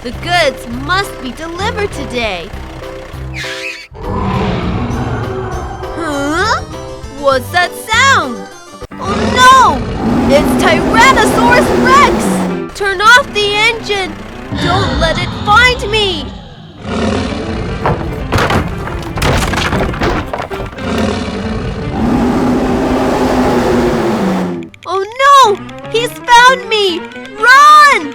The goods must be delivered today. Huh? What's that sound? Oh no! It's Tyrannosaurus Rex! Turn off the engine! Don't let it find me! Oh no! He's found me! Run!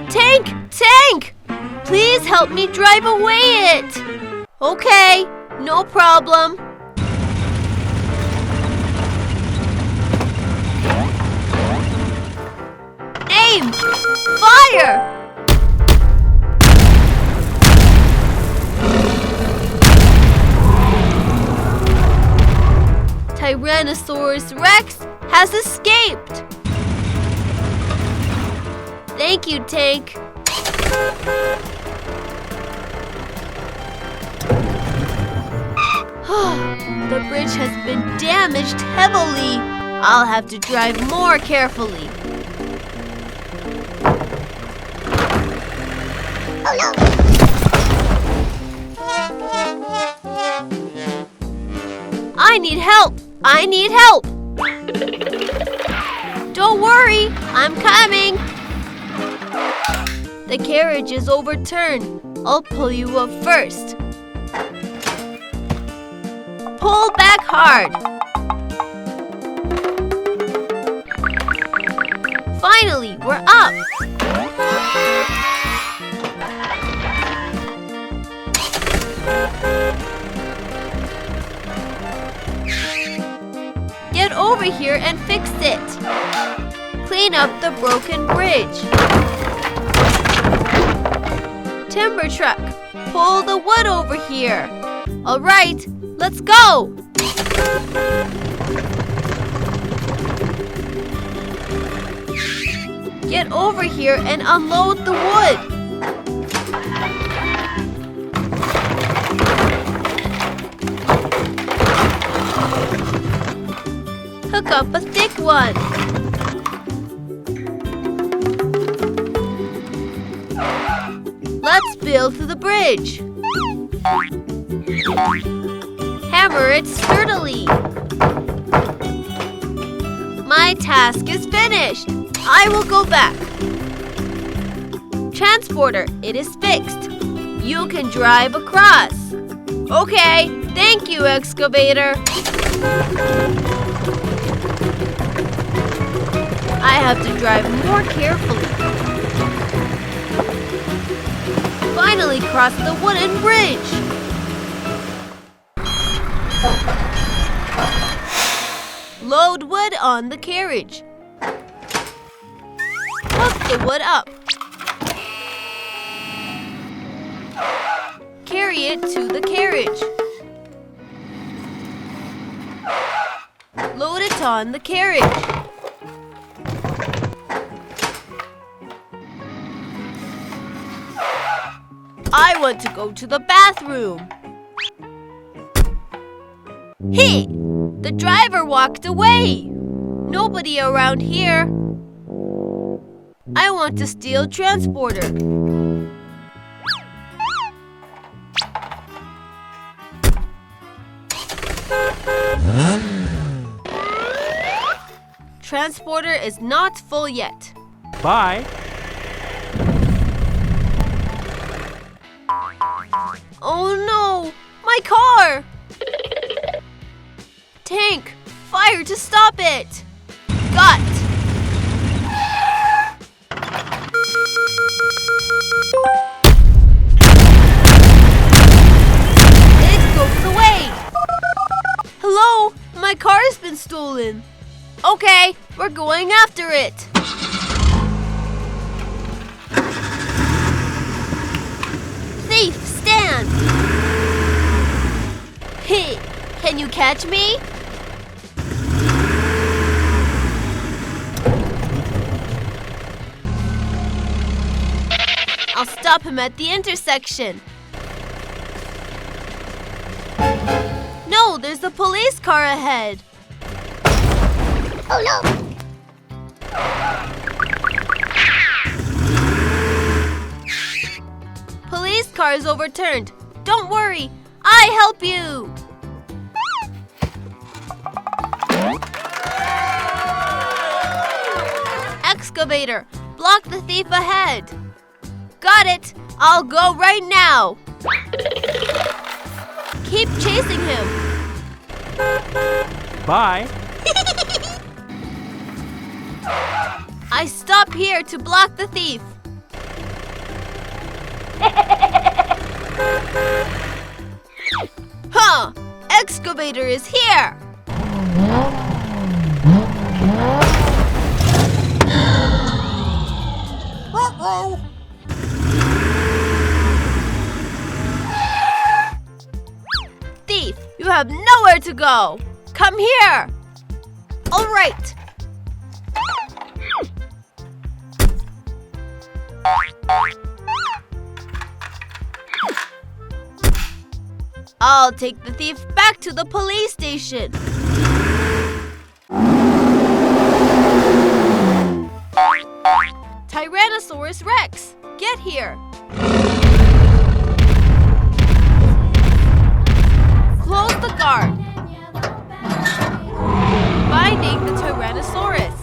Tank! Please help me drive away it! Okay, no problem. Aim! Fire! Tyrannosaurus Rex has escaped! Thank you, Tank. The bridge has been damaged heavily. I'll have to drive more carefully. Oh no! I need help! I need help! Don't worry, I'm coming! The carriage is overturned. I'll pull you up first. Pull back hard. Finally, we're up. Get over here and fix it. Clean up the broken bridge. Timber truck, pull the wood over here. All right, let's go. Get over here and unload the wood. Hook up a thick one. Let's build the bridge. Hammer it sturdily. My task is finished. I will go back. Transporter, it is fixed. You can drive across. Okay, thank you, Excavator. I have to drive more carefully. Finally crossed the wooden bridge. Load wood on the carriage. Hook the wood up. Carry it to the carriage. Load it on the carriage. I want to go to the bathroom. Hey! The driver walked away. Nobody around here. I want to steal transporter. Transporter is not full yet. Bye. Oh no! My car! Tank! Fire to stop it! Got! It goes away! Hello? My car has been stolen. Okay, we're going after it. Thief, stand! Hey, can you catch me? I'll stop him at the intersection. No, there's a police car ahead. Oh no! car is overturned. Don't worry, I help you! Excavator, block the thief ahead. Got it! I'll go right now. Keep chasing him. Bye. I stop here to block the thief. Huh! Excavator is here! Uh-oh. Thief, you have nowhere to go! Come here! All right. I'll take the thief back to the police station. Tyrannosaurus Rex, get here. Close the guard. Binding the Tyrannosaurus.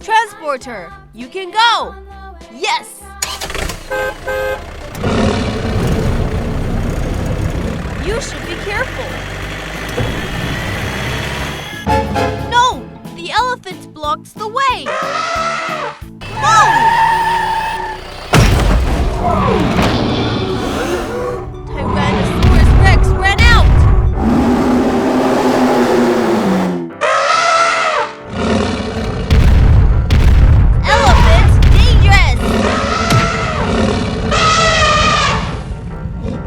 Transporter, you can go. Yes. You should be careful. No! The elephant blocks the way. No! Tyrannosaurus Rex ran out. Elephant dangerous.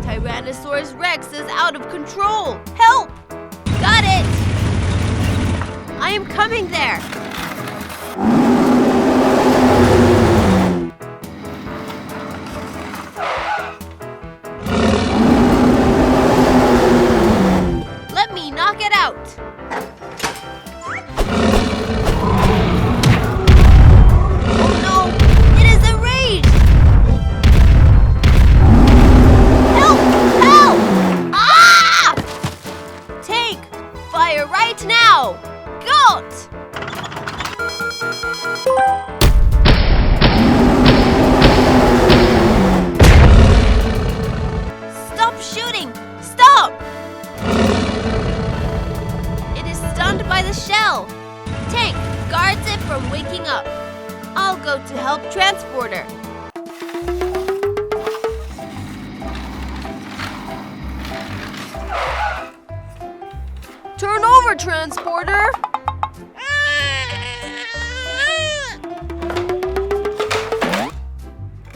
Tyrannosaurus Rex is out of control. Help! Got it! I am coming there. Let me knock it out. Oh no! It is enraged! Help! Help! Ah! Tank, fire right now! Got! Stop shooting! Stop! It is stunned by the shell. Tank guards it from waking up. I'll go to help Transporter. Turn over, Transporter!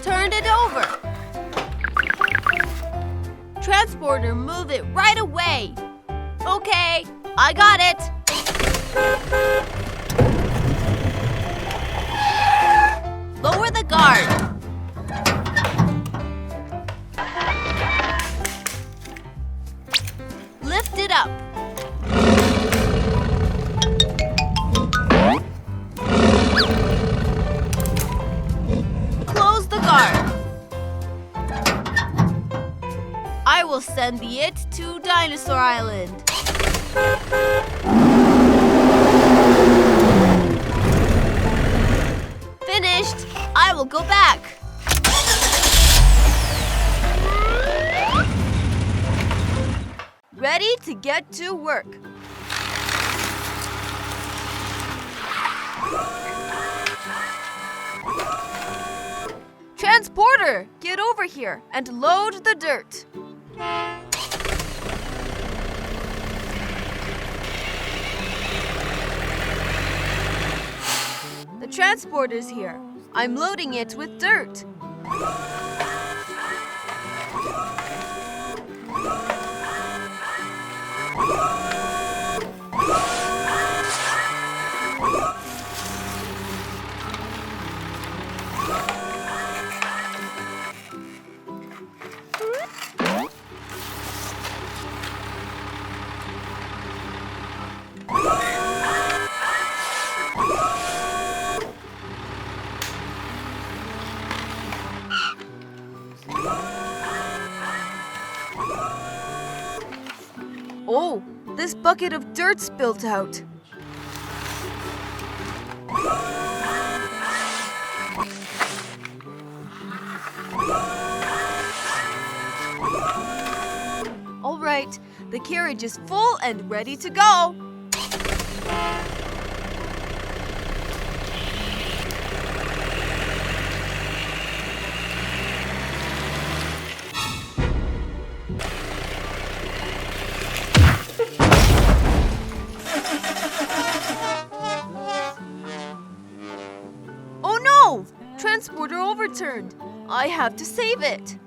Turned it over. Transporter, move it right away. Okay, I got it. Lower the guard. Lift it up. Close the guard. I will send the it to Dinosaur Island. Finished. I will go back. Ready to get to work. Transporter, get over here and load the dirt. The transporter's here. I'm loading it with dirt. this bucket of dirt spilt out? All right, the carriage is full and ready to go. Oh no! Transporter overturned. I have to save it.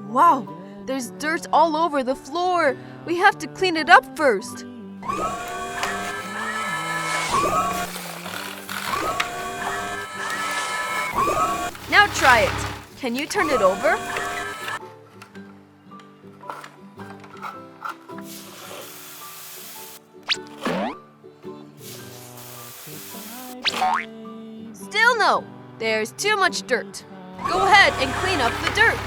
Wow, there's dirt all over the floor. We have to clean it up first. Now try it. Can you turn it over? Still no. There's too much dirt. Go ahead and clean up the dirt.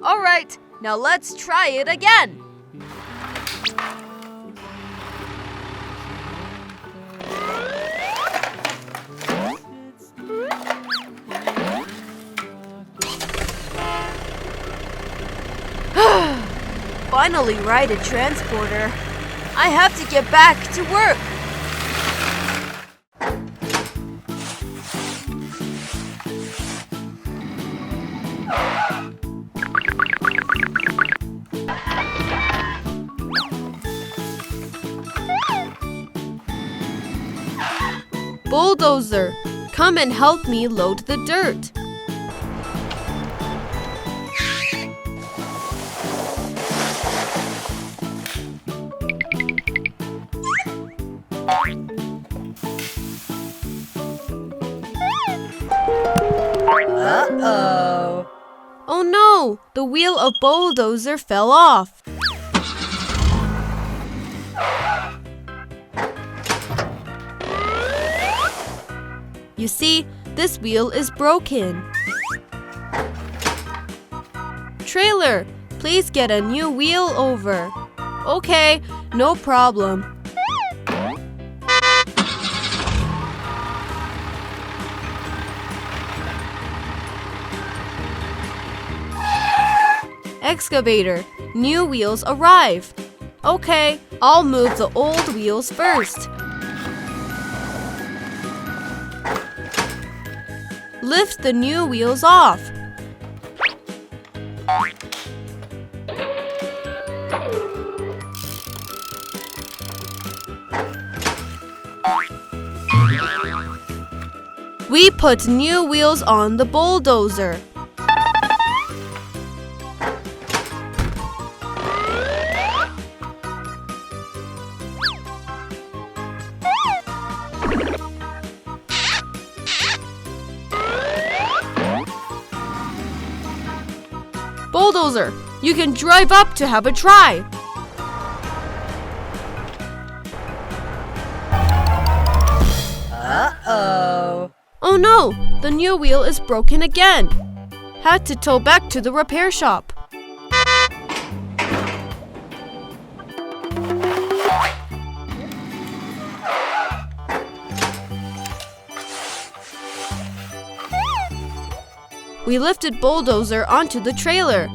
All right, now let's try it again. Finally ride a transporter. I have to get back to work. Bulldozer, come and help me load the dirt. Uh-oh. Oh no, the wheel of bulldozer fell off. You see, this wheel is broken. Trailer, please get a new wheel over. Okay, no problem. Excavator, new wheels arrive. Okay, I'll move the old wheels first. Lift the new wheels off. We put new wheels on the bulldozer. Bulldozer, you can drive up to have a try. Uh-oh. Oh no, the new wheel is broken again. Had to tow back to the repair shop. We lifted bulldozer onto the trailer.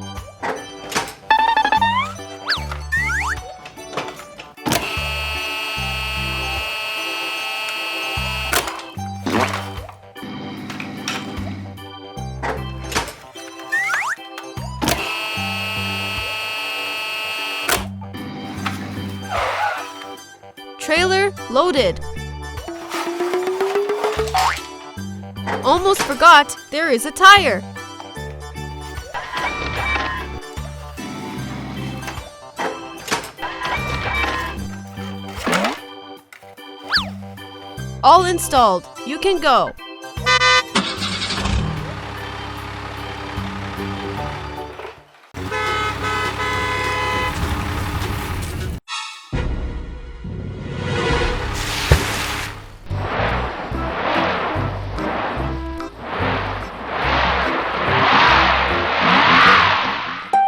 Trailer loaded. Almost forgot, there is a tire. All installed. You can go.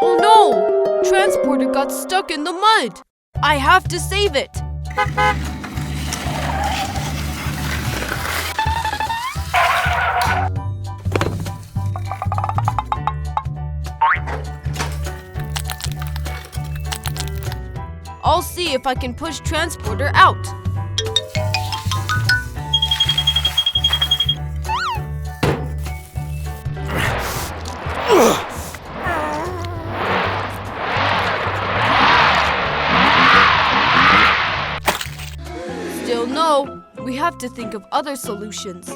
Oh no! Transporter got stuck in the mud. I have to save it. I'll see if I can push Transporter out. Still no. We have to think of other solutions.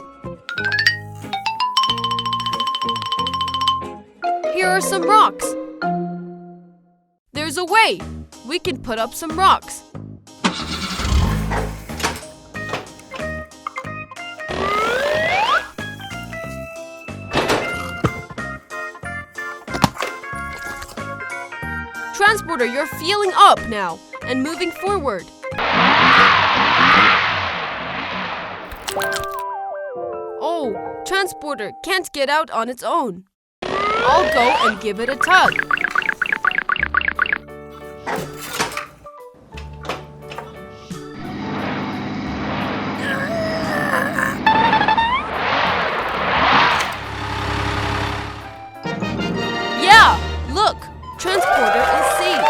Here are some rocks. There's a way. We can put up some rocks. Transporter, you're feeling up now and moving forward. Oh, Transporter can't get out on its own. I'll go and give it a tug. Yeah, look, Transporter is safe.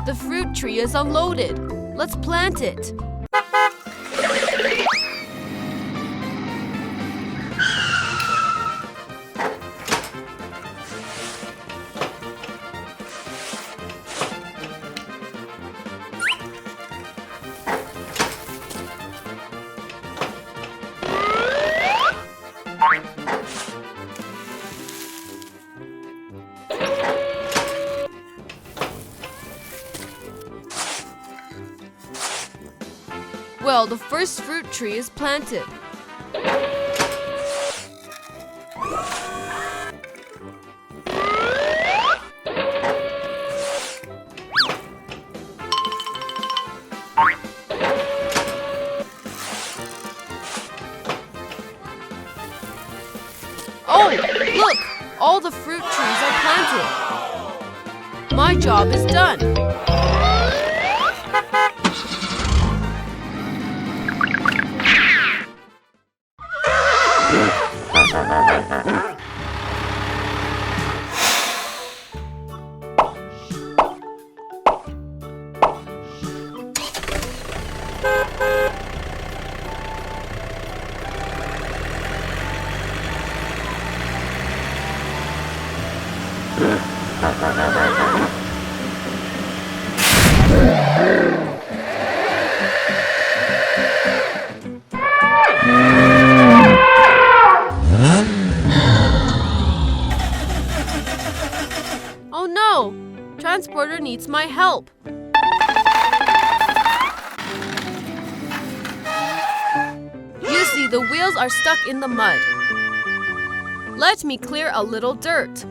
The fruit tree is unloaded. Let's plant it. Well, the first fruit tree is planted. Oh, look! All the fruit trees are planted. My job is done. Oh no! Transporter needs my help. You see, the wheels are stuck in the mud. Let me clear a little dirt.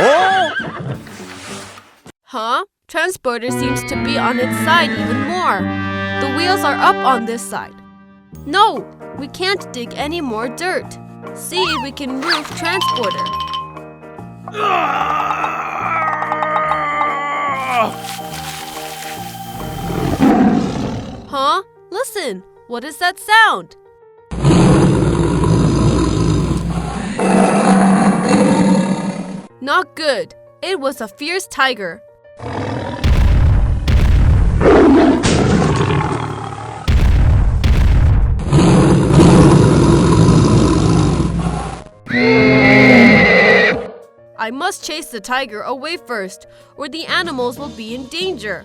Oh! Huh? Transporter seems to be on its side even more. The wheels are up on this side. No, we can't dig any more dirt. See if we can roof Transporter. Huh? Listen, what is that sound? Not good. It was a fierce tiger. I must chase the tiger away first, or the animals will be in danger.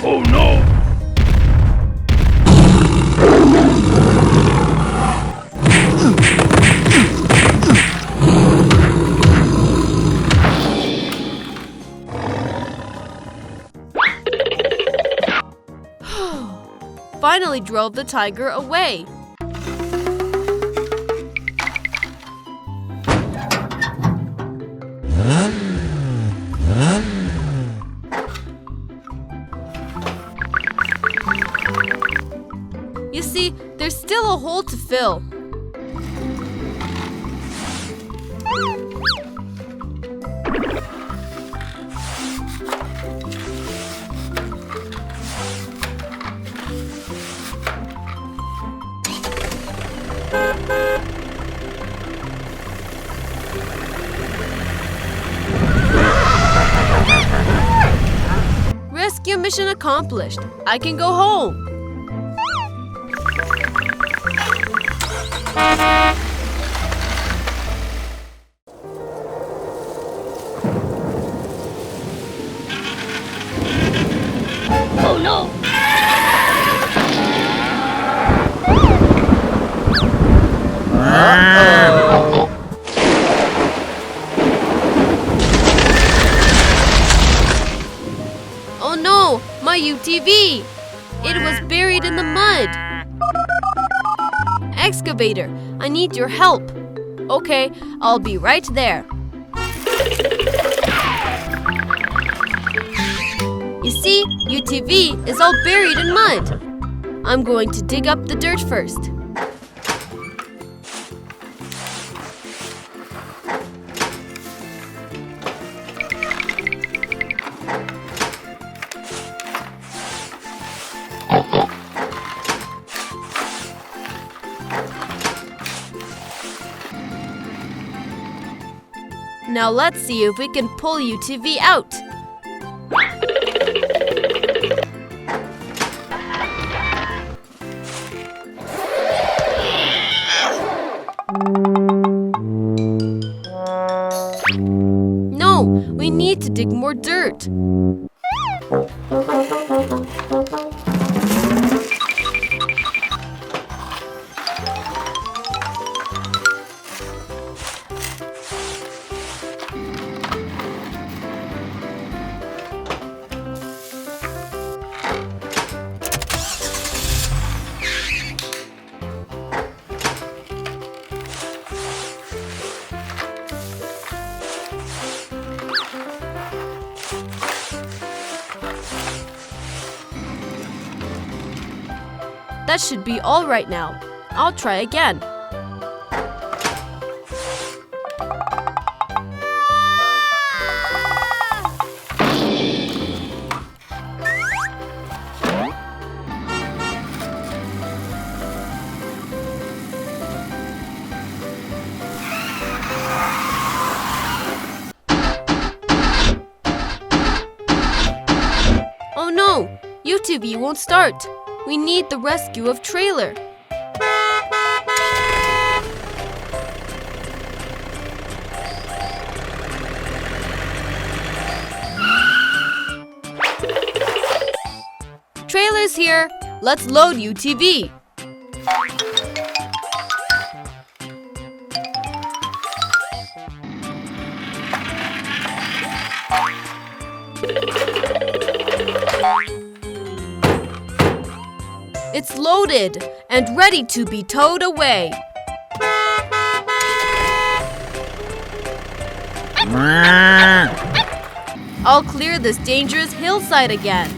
Oh no! Finally drove the tiger away. You see, there's still a hole to fill. Rescue mission accomplished. I can go home. Oh no! Oh no, my UTV! It was buried in the mud. Excavator, I need your help. Okay, I'll be right there. You see, UTV is all buried in mud. I'm going to dig up the dirt first. Now let's see if we can pull UTV out. No, we need to dig more dirt. That should be all right now. I'll try again. Oh no! UTV won't start. We need the rescue of trailer. Trailer's here. Let's load UTV. It's loaded and ready to be towed away. I'll clear this dangerous hillside again.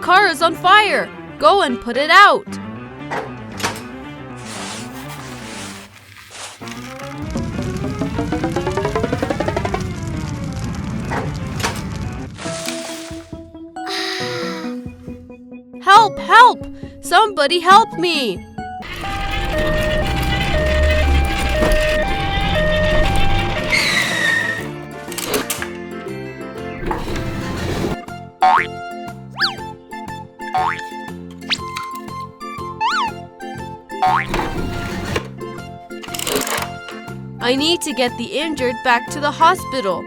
car is on fire. Go and put it out. Help! Help! Somebody help me! I need to get the injured back to the hospital.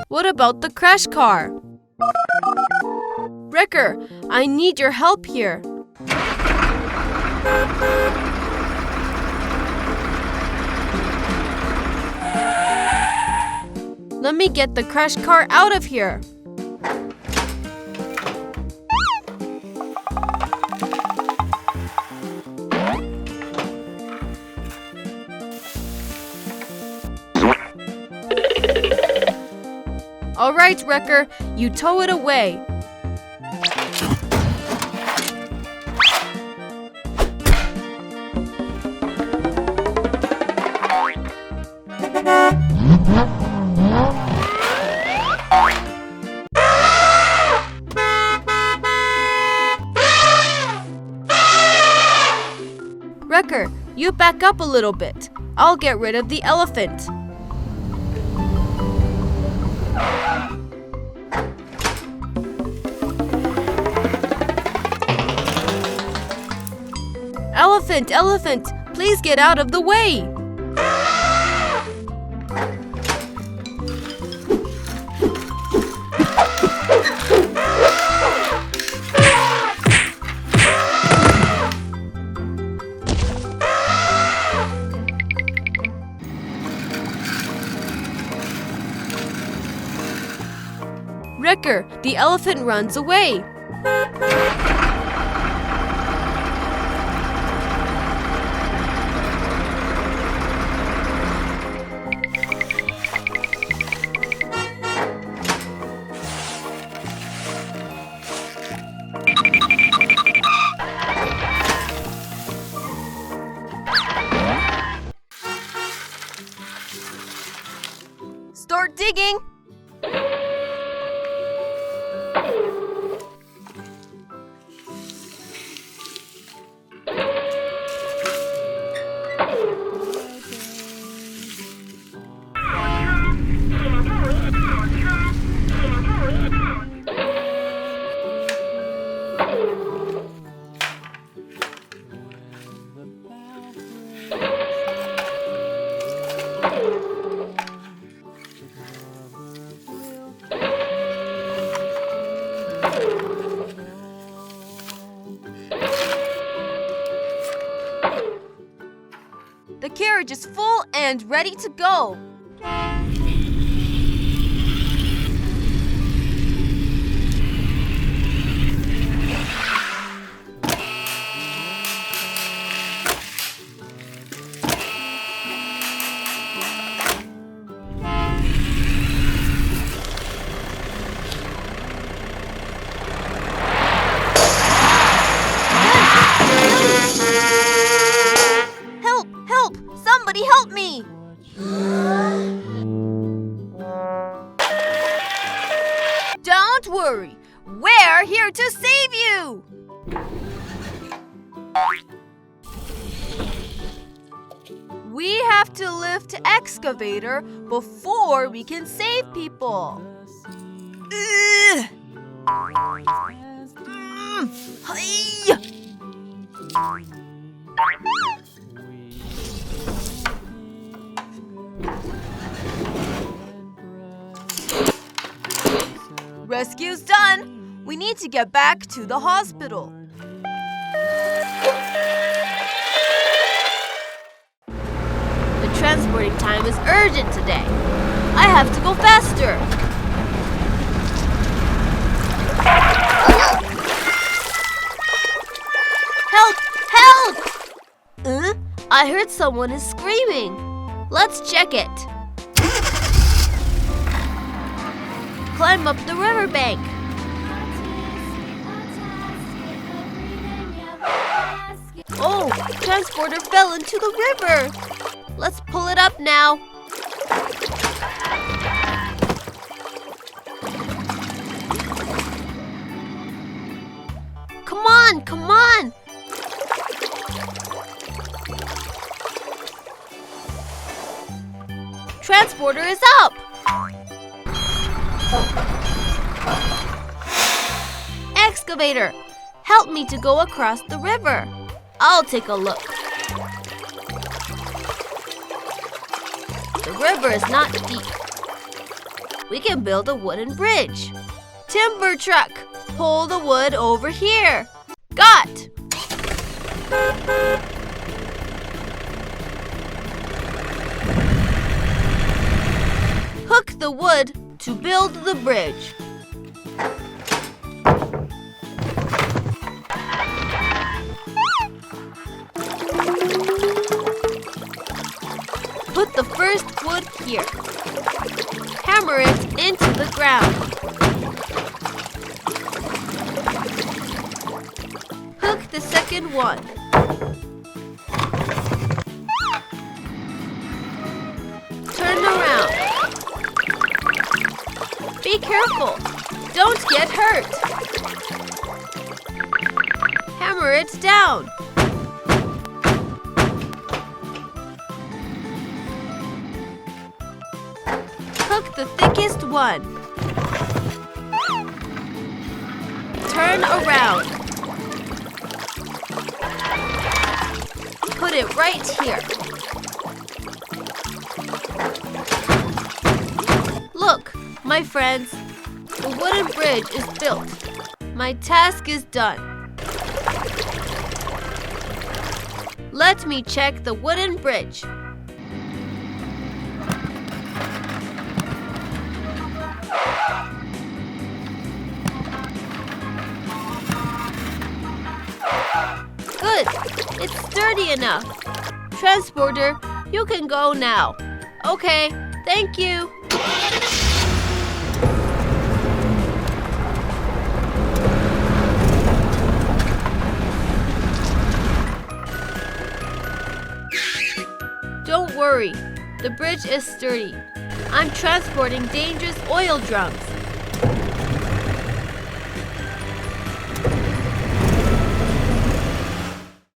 What about the crash car? Wrecker, I need your help here. Let me get the crash car out of here. All right, Wrecker, you tow it away. Wrecker, you back up a little bit. I'll get rid of the elephant. Elephant, elephant, please get out of the way. Wrecker, the elephant runs away. Start digging. The carriage is full and ready to go. Somebody help me! Don't worry, we're here to save you! We have to lift Excavator before we can save people. Rescue's done. We need to get back to the hospital. The transporting time is urgent today. I have to go faster. Help! Help! I heard someone is screaming. Let's check it. Climb up the riverbank. Oh, transporter fell into the river. Let's pull it up now. Come on, come on. Transporter is up. Excavator, help me to go across the river. I'll take a look. The river is not deep. We can build a wooden bridge. Timber truck, pull the wood over here. Got! Hook the wood to build the bridge. Put the first wood here. Hammer it into the ground. Hook the second one. Turn around. Be careful. Don't get hurt. Hammer it down. Hook the thickest one. Turn around. Put it right here. Look, my friends, the wooden bridge is built. My task is done. Let me check the wooden bridge. Good, it's sturdy enough. Transporter, you can go now. Okay, thank you. Don't worry, the bridge is sturdy. I'm transporting dangerous oil drums.